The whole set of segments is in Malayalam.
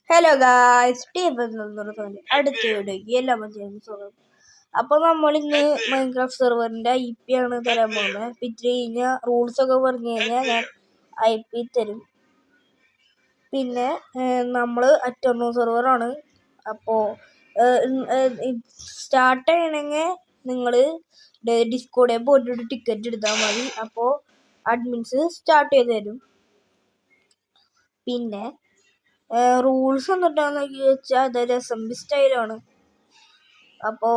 ഹലോ ഗായ്സ്, അടുത്ത വീഡിയോക്ക് എല്ലാം സ്വാഗതം. അപ്പോൾ നമ്മൾ ഇന്ന് മൈൻക്രാഫ്റ്റ് സെർവറിന്റെ IP ആണ് തരാൻ പോകുന്നത്. പിറ്റ് കഴിഞ്ഞാൽ റൂൾസ് ഒക്കെ പറഞ്ഞു കഴിഞ്ഞാൽ ഞാൻ IP തരും. പിന്നെ നമ്മൾ അറ്റോർണോ സെർവറാണ്. അപ്പോൾ സ്റ്റാർട്ട് ചെയ്യണമെങ്കിൽ നിങ്ങൾ ഡിസ്കോഡിൽ പോയിട്ട് ടിക്കറ്റ് എടുത്താൽ മതി. അപ്പോൾ അഡ്മിൻസ് സ്റ്റാർട്ട് ചെയ്ത് തരും. പിന്നെ റൂൾസ് എന്നിട്ടാന്ന് വെച്ചാൽ അതൊരു SMB സ്റ്റൈലാണ്. അപ്പോ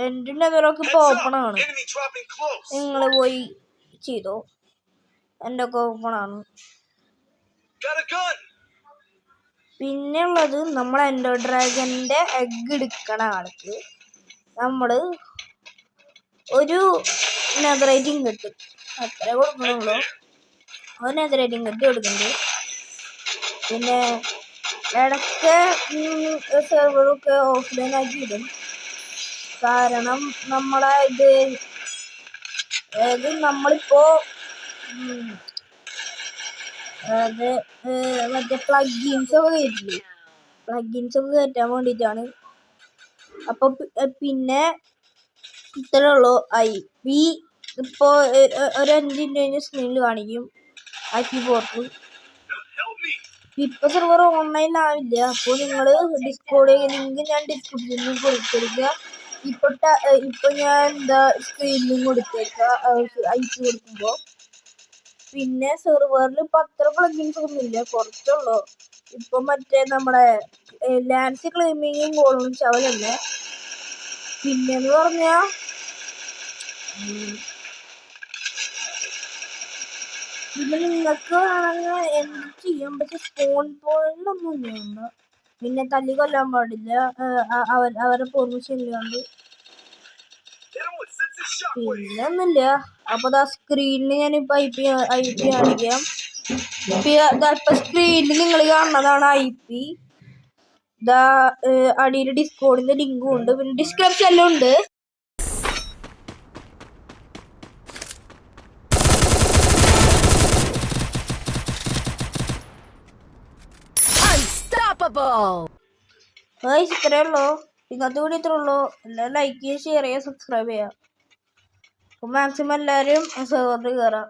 എൻ്റെ നെതറൊക്കെ ഇപ്പോൾ ഓപ്പൺ ആണ്. നിങ്ങൾ പോയി ചെയ്തോ, എൻ്റെ ഒക്കെ ഓപ്പൺ ആണ്. പിന്നെ ഉള്ളത് നമ്മൾ എൻഡർ ഡ്രാഗന്റെ എഗ് എടുക്കണ ആൾക്ക് നമ്മൾ ഒരു നെതറൈറ്റിങ് കിട്ടും. അത്ര കൊടുക്കണുള്ളൂ. ഒരു നെതറൈറ്റിങ് കിട്ടി കൊടുക്കുന്നുണ്ട്. പിന്നെ ഇടയ്ക്ക് സെർവറൊക്കെ ഓഫ്ലൈൻ ആക്കി ഇടും. കാരണം നമ്മളെ നമ്മളിപ്പോ മറ്റേ പ്ലഗിൻസ് ഒക്കെ കയറ്റില്ലേ, പ്ലഗിൻസ് ഒക്കെ കയറ്റാൻ വേണ്ടിയിട്ടാണ്. അപ്പൊ പിന്നെ ഇത്രേ ഉള്ളൂ. IP ഇപ്പോ ഒരു 5 മിനിറ്റ് കഴിഞ്ഞ് സ്ക്രീനിൽ കാണിക്കും IP പോർട്ട്. ഇപ്പൊ സെർവർ ഓൺലൈൻ ആവില്ല. അപ്പോൾ നിങ്ങൾ ഡിസ്കോഡ് ലിങ്ക് ഞാൻ ഡിസ്ക്രിപ്ഷനിൽ കൊടുത്തിരിക്കുക. ഇപ്പൊ ഞാൻ സ്ക്രീനിലും കൊടുത്തേക്കാം IP കൊടുക്കുമ്പോ. പിന്നെ സെർവറിൽ ഇപ്പൊ അത്ര പ്ലഗിൻസ് ഒന്നുമില്ല, കുറച്ചുള്ളൂ. ഇപ്പൊ മറ്റേ നമ്മുടെ ലാൻസ് ക്ലൈമിങ്ങും ഗോളും ചവലല്ലേ. പിന്നെന്ന് പറഞ്ഞാ പിന്നെ നിങ്ങൾക്ക് വേണമെങ്കിൽ എന്ത് ചെയ്യാം. പക്ഷെ സ്പോൺ പോയിന്റിലൊന്നും വേണ്ട. പിന്നെ തല്ലി കൊല്ലാൻ പാടില്ല, അവരെ പെർമിഷൻ ഇല്ലാണ്ട്. പിന്നെ ഒന്നുമില്ല. അപ്പൊ സ്ക്രീനിൽ ഞാനിപ്പോ IP കാണിക്കാം. ഇപ്പൊ സ്ക്രീനിൽ നിങ്ങൾ കാണുന്നതാണ് IP. അടിയിൽ ഡിസ്കോഡിന്റെ ലിങ്കും ഉണ്ട്, പിന്നെ ഡിസ്ക്രിപ്ഷനിലും ഉണ്ട്. ഇത്രേ ഉള്ളൂ. ഇന്നത്തെ വീഡിയോ ഇത്രേ ഉള്ളൂ. എല്ലാവരും ലൈക്ക് ചെയ്യുക, ഷെയർ ചെയ്യുക, സബ്സ്ക്രൈബ് ചെയ്യുക. മാക്സിമം എല്ലാവരും സെർവറിൽ കയറാം.